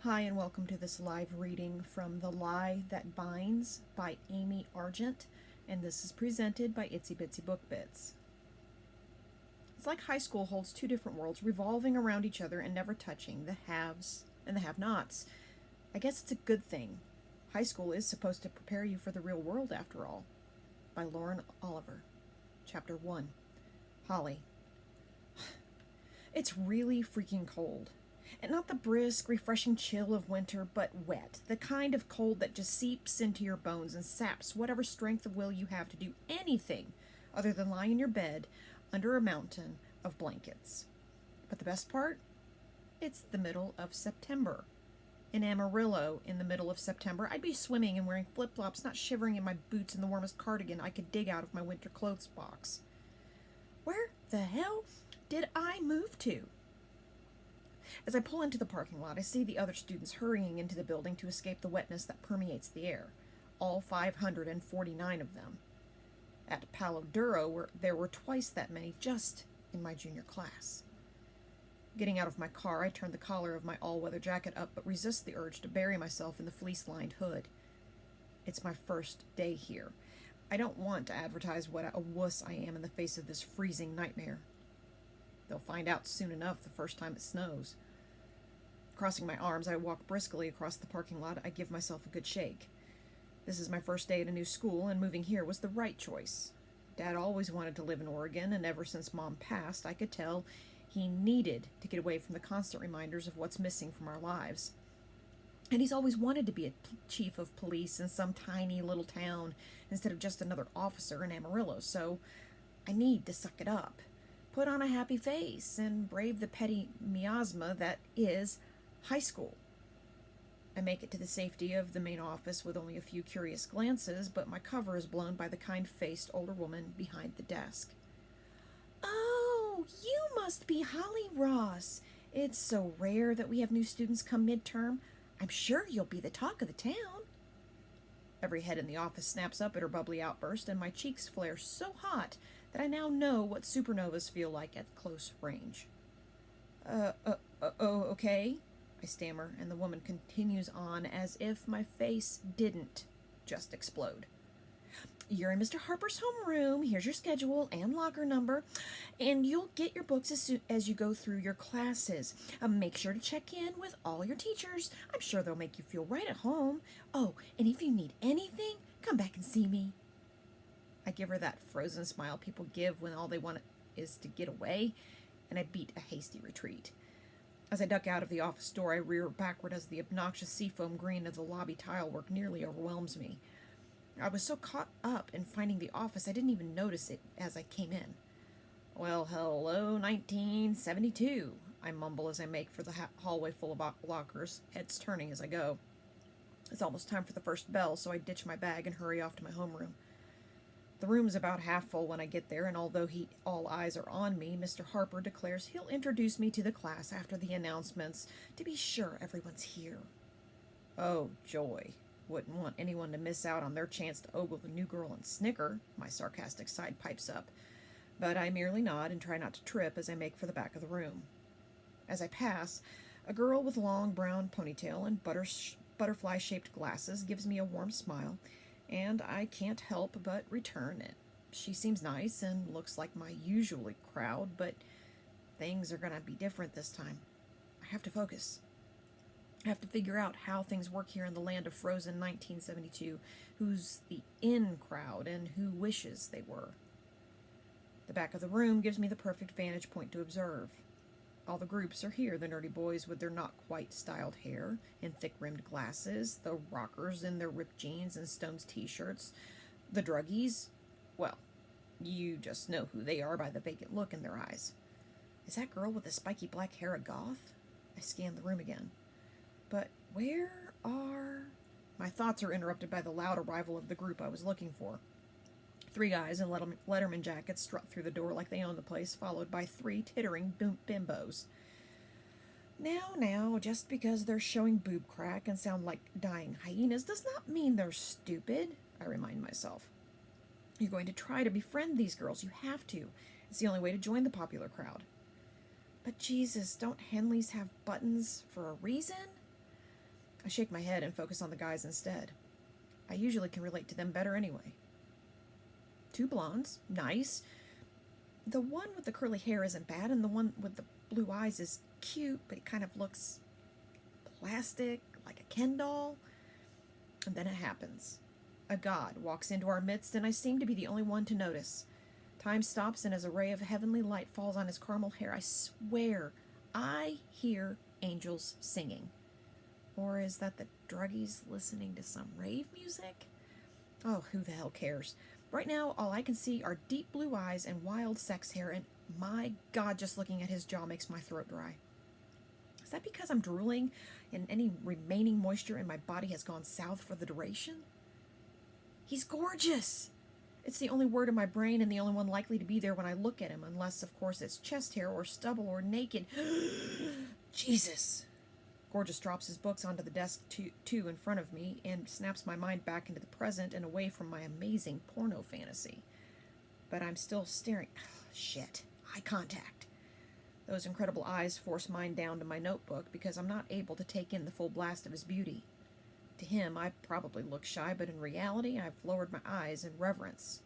Hi, and welcome to this live reading from The Lie That Binds by Amy Argent, and this is presented by Itsy Bitsy Book Bits. It's like high school holds two different worlds revolving around each other and never touching, the haves and the have-nots. I guess it's a good thing. High school is supposed to prepare you for the real world, after all. By Lauren Oliver. Chapter 1. Holly. It's really freaking cold. And not the brisk, refreshing chill of winter, but wet. The kind of cold that just seeps into your bones and saps whatever strength of will you have to do anything other than lie in your bed under a mountain of blankets. But the best part? It's the middle of September. In Amarillo, in the middle of September, I'd be swimming and wearing flip-flops, not shivering in my boots in the warmest cardigan I could dig out of my winter clothes box. Where the hell did I move to? As I pull into the parking lot, I see the other students hurrying into the building to escape the wetness that permeates the air. All 549 of them. At Palo Duro, there were twice that many just in my junior class. Getting out of my car, I turn the collar of my all-weather jacket up, but resist the urge to bury myself in the fleece-lined hood. It's my first day here. I don't want to advertise what a wuss I am in the face of this freezing nightmare. They'll find out soon enough the first time it snows. Crossing my arms, I walk briskly across the parking lot. I give myself a good shake. This is my first day at a new school, and moving here was the right choice. Dad always wanted to live in Oregon, and ever since Mom passed, I could tell he needed to get away from the constant reminders of what's missing from our lives. And he's always wanted to be a chief of police in some tiny little town instead of just another officer in Amarillo, so I need to suck it up. Put on a happy face and brave the petty miasma that is high school. I make it to the safety of the main office with only a few curious glances, but my cover is blown by the kind-faced older woman behind the desk. Oh, you must be Holly Ross. It's so rare that we have new students come midterm. I'm sure you'll be the talk of the town. Every head in the office snaps up at her bubbly outburst, and my cheeks flare so hot that I now know what supernovas feel like at close range. Okay, I stammer, and the woman continues on as if my face didn't just explode. You're in Mr. Harper's homeroom. Here's your schedule and locker number, and you'll get your books as soon as you go through your classes. Make sure to check in with all your teachers. I'm sure they'll make you feel right at home. Oh, and if you need anything, come back and see me. I give her that frozen smile people give when all they want is to get away, and I beat a hasty retreat. As I duck out of the office door, I rear backward as the obnoxious seafoam green of the lobby tilework nearly overwhelms me. I was so caught up in finding the office I didn't even notice it as I came in. Well, hello, 1972, I mumble as I make for the hallway full of lockers, heads turning as I go. It's almost time for the first bell, so I ditch my bag and hurry off to my homeroom. The room's about half full when I get there, and although all eyes are on me, Mr. Harper declares he'll introduce me to the class after the announcements to be sure everyone's here. Oh, joy. Wouldn't want anyone to miss out on their chance to ogle the new girl and snicker, my sarcastic side pipes up. But I merely nod and try not to trip as I make for the back of the room. As I pass, a girl with long brown ponytail and butterfly-shaped glasses gives me a warm smile, and I can't help but return it. She seems nice and looks like my usual crowd, but things are going to be different this time. I have to focus. I have to figure out how things work here in the land of frozen 1972, who's the in crowd and who wishes they were. The back of the room gives me the perfect vantage point to observe. All the groups are here, the nerdy boys with their not-quite-styled hair and thick-rimmed glasses, the rockers in their ripped jeans and Stones t-shirts, the druggies. Well, you just know who they are by the vacant look in their eyes. Is that girl with the spiky black hair a goth? I scan the room again. But where are... My thoughts are interrupted by the loud arrival of the group I was looking for. 3 guys in Letterman jackets strut through the door like they own the place, followed by 3 tittering bimbos. Now, just because they're showing boob crack and sound like dying hyenas does not mean they're stupid, I remind myself. You're going to try to befriend these girls. You have to. It's the only way to join the popular crowd. But Jesus, don't Henleys have buttons for a reason? I shake my head and focus on the guys instead. I usually can relate to them better anyway. Two blondes, nice. The one with the curly hair isn't bad, and the one with the blue eyes is cute, but it kind of looks plastic, like a Ken doll. And then it happens. A god walks into our midst, and I seem to be the only one to notice. Time stops, and as a ray of heavenly light falls on his caramel hair, I swear I hear angels singing. Or is that the druggies listening to some rave music? Oh, who the hell cares? Right now, all I can see are deep blue eyes and wild sex hair, and my God, just looking at his jaw makes my throat dry. Is that because I'm drooling and any remaining moisture in my body has gone south for the duration? He's gorgeous! It's the only word in my brain and the only one likely to be there when I look at him, unless, of course, it's chest hair or stubble or naked. Jesus! Gorgeous drops his books onto the desk too in front of me and snaps my mind back into the present and away from my amazing porno fantasy. But I'm still staring. Shit. Eye contact. Those incredible eyes force mine down to my notebook because I'm not able to take in the full blast of his beauty. To him, I probably look shy, but in reality, I've lowered my eyes in reverence.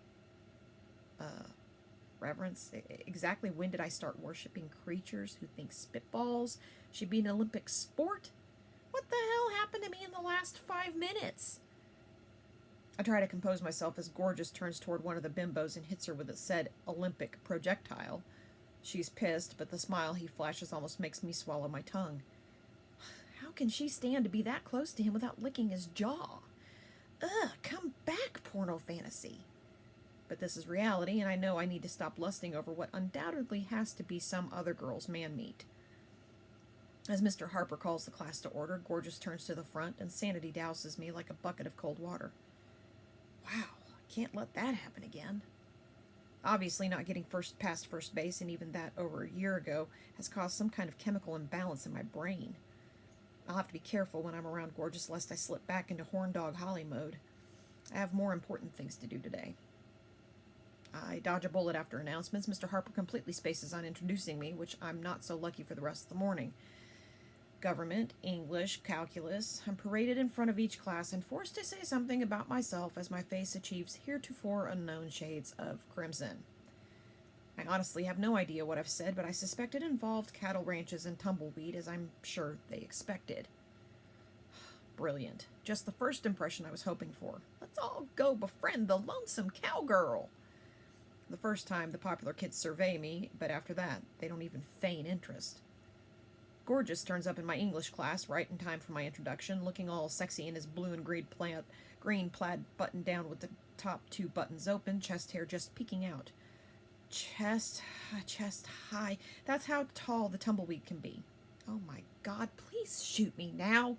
Reverence? Exactly when did I start worshipping creatures who think spitballs should be an Olympic sport? What the hell happened to me in the last 5 minutes? I try to compose myself as Gorgeous turns toward one of the bimbos and hits her with a said Olympic projectile. She's pissed, but the smile he flashes almost makes me swallow my tongue. How can she stand to be that close to him without licking his jaw? Ugh, come back, porno fantasy. But this is reality, and I know I need to stop lusting over what undoubtedly has to be some other girl's man-meat. As Mr. Harper calls the class to order, Gorgeous turns to the front, and sanity douses me like a bucket of cold water. Wow, I can't let that happen again. Obviously, not getting past first base, and even that over a year ago, has caused some kind of chemical imbalance in my brain. I'll have to be careful when I'm around Gorgeous lest I slip back into horn dog Holly mode. I have more important things to do today. I dodge a bullet after announcements. Mr. Harper completely spaces on introducing me, which I'm not so lucky for the rest of the morning. Government, English, calculus. I'm paraded in front of each class and forced to say something about myself as my face achieves heretofore unknown shades of crimson. I honestly have no idea what I've said, but I suspect it involved cattle ranches and tumbleweed, as I'm sure they expected. Brilliant. Just the first impression I was hoping for. Let's all go befriend the lonesome cowgirl. The first time the popular kids survey me, but after that, they don't even feign interest. Gorgeous turns up in my English class right in time for my introduction, looking all sexy in his blue and green plaid button down with the top 2 buttons open, chest hair just peeking out. Chest high. That's how tall the tumbleweed can be. Oh my God, please shoot me now.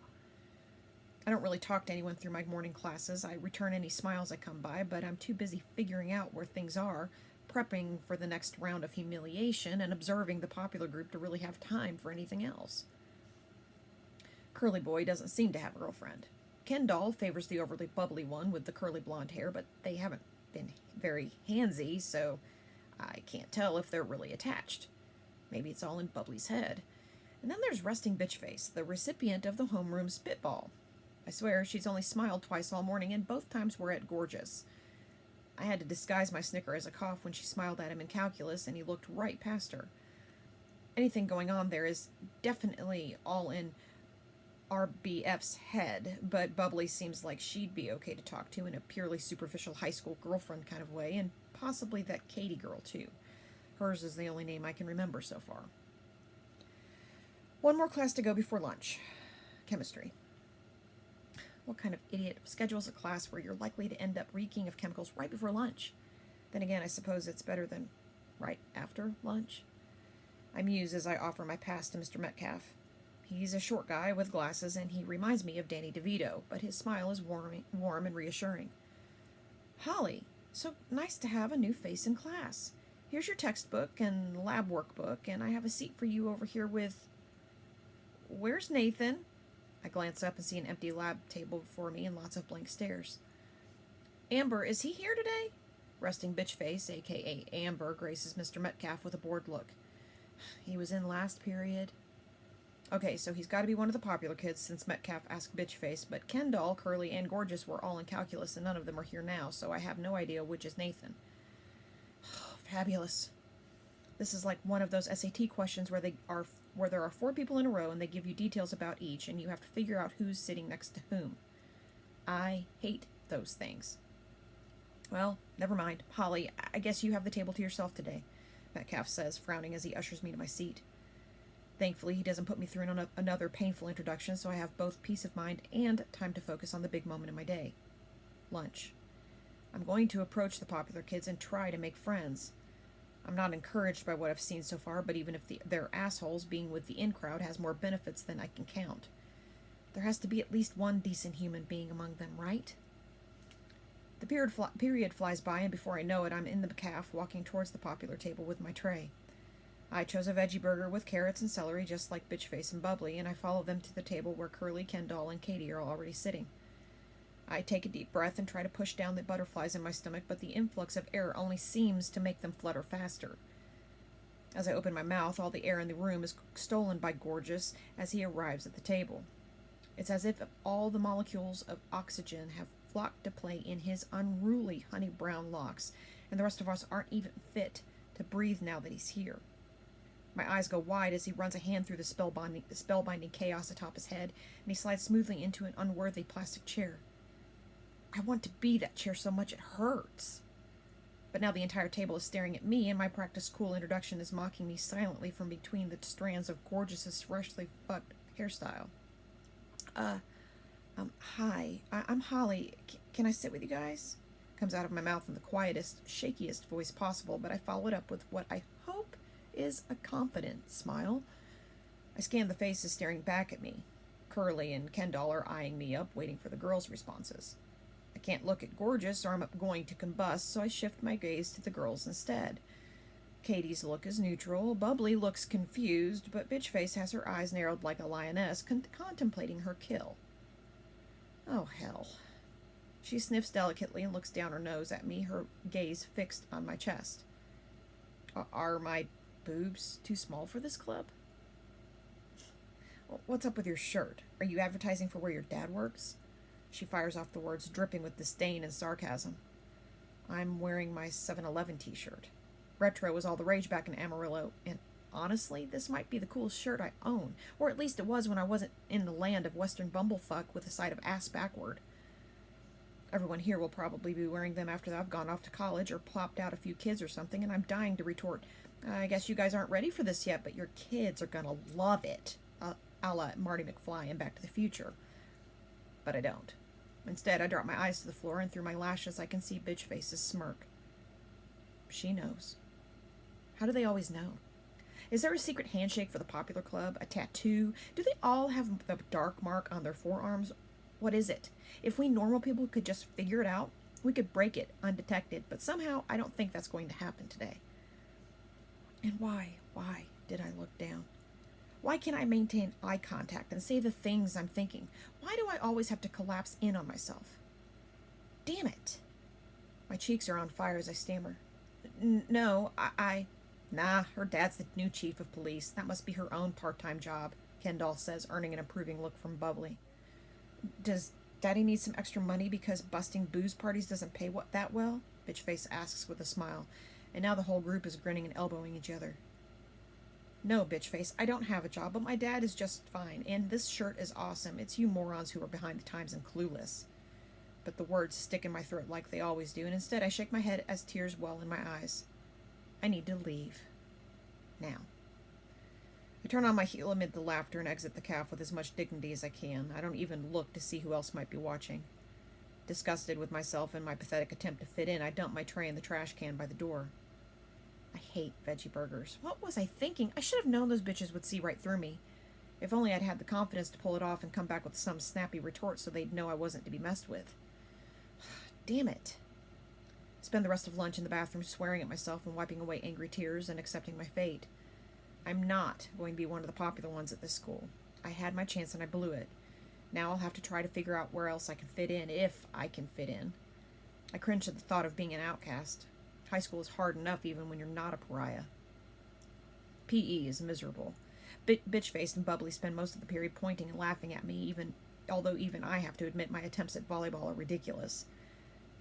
I don't really talk to anyone through my morning classes. I return any smiles I come by, but I'm too busy figuring out where things are, prepping for the next round of humiliation, and observing the popular group to really have time for anything else. Curly Boy doesn't seem to have a girlfriend. Ken Doll favors the overly bubbly one with the curly blonde hair, but they haven't been very handsy, so I can't tell if they're really attached. Maybe it's all in Bubbly's head. And then there's Resting Bitchface, the recipient of the homeroom spitball. I swear she's only smiled twice all morning, and both times were at Gorgeous. I had to disguise my snicker as a cough when she smiled at him in calculus, and he looked right past her. Anything going on there is definitely all in RBF's head, but Bubbly seems like she'd be okay to talk to in a purely superficial high school girlfriend kind of way, and possibly that Katie girl, too. Hers is the only name I can remember so far. One more class to go before lunch. Chemistry. What kind of idiot schedules a class where you're likely to end up reeking of chemicals right before lunch? Then again, I suppose it's better than right after lunch. I muse as I offer my pass to Mr. Metcalf. He's a short guy with glasses, and he reminds me of Danny DeVito, but his smile is warm and reassuring. Holly, so nice to have a new face in class. Here's your textbook and lab workbook, and I have a seat for you over here with... Where's Nathan? I glance up and see an empty lab table before me and lots of blank stares. Amber, is he here today? Resting Bitchface, a.k.a. Amber, graces Mr. Metcalf with a bored look. He was in last period. Okay, so he's got to be one of the popular kids since Metcalf asked Bitchface, but Kendall, Curly, and Gorgeous were all in calculus and none of them are here now, so I have no idea which is Nathan. Fabulous. This is like one of those SAT questions where there are 4 people in a row and they give you details about each and you have to figure out who's sitting next to whom. I hate those things. Well, never mind. Holly, I guess you have the table to yourself today, Metcalf says, frowning as he ushers me to my seat. Thankfully, he doesn't put me through another painful introduction, so I have both peace of mind and time to focus on the big moment in my day. Lunch. I'm going to approach the popular kids and try to make friends. I'm not encouraged by what I've seen so far, but even if they're assholes, being with the in-crowd has more benefits than I can count. There has to be at least one decent human being among them, right? The period flies by, and before I know it, I'm in the calf, walking towards the popular table with my tray. I chose a veggie burger with carrots and celery, just like Bitchface and Bubbly, and I follow them to the table where Curly, Kendall, and Katie are already sitting. I take a deep breath and try to push down the butterflies in my stomach, but the influx of air only seems to make them flutter faster. As I open my mouth, all the air in the room is stolen by Gorgeous as he arrives at the table. It's as if all the molecules of oxygen have flocked to play in his unruly honey-brown locks, and the rest of us aren't even fit to breathe now that he's here. My eyes go wide as he runs a hand through the spellbinding chaos atop his head, and he slides smoothly into an unworthy plastic chair. I want to be that chair so much it hurts. But now the entire table is staring at me, and my practiced cool introduction is mocking me silently from between the strands of Gorgeous's freshly fucked hairstyle. Hi, I'm Holly. Can I sit with you guys? Comes out of my mouth in the quietest, shakiest voice possible, but I follow it up with what I hope is a confident smile. I scan the faces staring back at me. Curly and Kendall are eyeing me up, waiting for the girls' responses. I can't look at Gorgeous or I'm going to combust, so I shift my gaze to the girls instead. Katie's look is neutral, Bubbly looks confused, but Bitchface has her eyes narrowed like a lioness, contemplating her kill. Oh, hell. She sniffs delicately and looks down her nose at me, her gaze fixed on my chest. Are my boobs too small for this club? What's up with your shirt? Are you advertising for where your dad works? She fires off the words, dripping with disdain and sarcasm. I'm wearing my 7-Eleven t-shirt. Retro was all the rage back in Amarillo, and honestly, this might be the coolest shirt I own, or at least it was when I wasn't in the land of Western bumblefuck with a side of ass backward. Everyone here will probably be wearing them after I've gone off to college or plopped out a few kids or something, and I'm dying to retort, I guess you guys aren't ready for this yet, but your kids are gonna love it, a la Marty McFly in Back to the Future. But I don't. Instead, I drop my eyes to the floor, and through my lashes I can see Bitchface's smirk. She knows. How do they always know? Is there a secret handshake for the popular club? A tattoo? Do they all have the dark mark on their forearms? What is it? If we normal people could just figure it out, we could break it undetected, but somehow I don't think that's going to happen today. And why did I look down? Why can't I maintain eye contact and say the things I'm thinking? Why do I always have to collapse in on myself? Damn it. My cheeks are on fire as I stammer. No, Nah, her dad's the new chief of police. That must be her own part-time job, Kendall says, earning an approving look from Bubbly. Does Daddy need some extra money because busting booze parties doesn't pay that well? Bitchface asks with a smile, and now the whole group is grinning and elbowing each other. No, Bitchface, I don't have a job, but my dad is just fine, and this shirt is awesome. It's you morons who are behind the times and clueless. But the words stick in my throat like they always do, and instead I shake my head as tears well in my eyes. I need to leave. Now. I turn on my heel amid the laughter and exit the calf with as much dignity as I can. I don't even look to see who else might be watching. Disgusted with myself and my pathetic attempt to fit in, I dump my tray in the trash can by the door. I hate veggie burgers. What was I thinking? I should have known those bitches would see right through me. If only I'd had the confidence to pull it off and come back with some snappy retort so they'd know I wasn't to be messed with. Damn it. Spend the rest of lunch in the bathroom swearing at myself and wiping away angry tears and accepting my fate. I'm not going to be one of the popular ones at this school. I had my chance and I blew it. Now I'll have to try to figure out where else I can fit in, if I can fit in. I cringe at the thought of being an outcast. High school is hard enough even when you're not a pariah. PE is miserable. Bitch-faced and bubbly spend most of the period pointing and laughing at me, although even I have to admit my attempts at volleyball are ridiculous.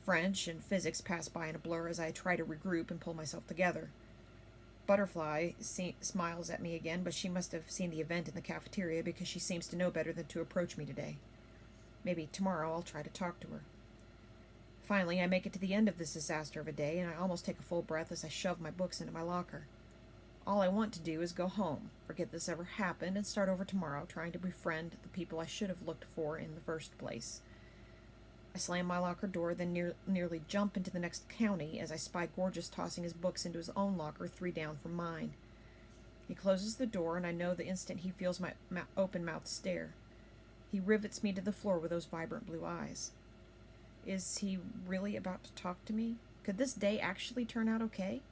French and physics pass by in a blur as I try to regroup and pull myself together. Butterfly smiles at me again, but she must have seen the event in the cafeteria because she seems to know better than to approach me today. Maybe tomorrow I'll try to talk to her. Finally, I make it to the end of this disaster of a day, and I almost take a full breath as I shove my books into my locker. All I want to do is go home, forget this ever happened, and start over tomorrow trying to befriend the people I should have looked for in the first place. I slam my locker door, then nearly jump into the next county as I spy Gorgeous tossing his books into his own locker 3 down from mine. He closes the door, and I know the instant he feels my open-mouthed stare. He rivets me to the floor with those vibrant blue eyes. Is he really about to talk to me? Could this day actually turn out okay?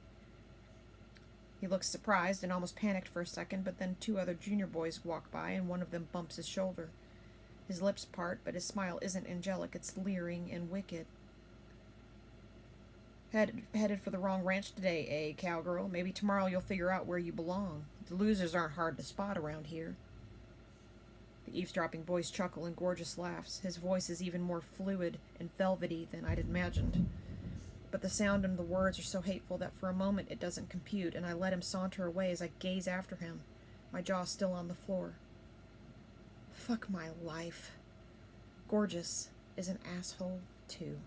He looks surprised and almost panicked for a second, but then 2 other junior boys walk by, and one of them bumps his shoulder. His lips part, but his smile isn't angelic, it's leering and wicked. Headed for the wrong ranch today, eh, cowgirl? Maybe tomorrow you'll figure out where you belong. The losers aren't hard to spot around here. The eavesdropping boys chuckle and Gorgeous laughs. His voice is even more fluid and velvety than I'd imagined. But the sound and the words are so hateful that for a moment it doesn't compute, and I let him saunter away as I gaze after him, my jaw still on the floor. Fuck my life. Gorgeous is an asshole, too.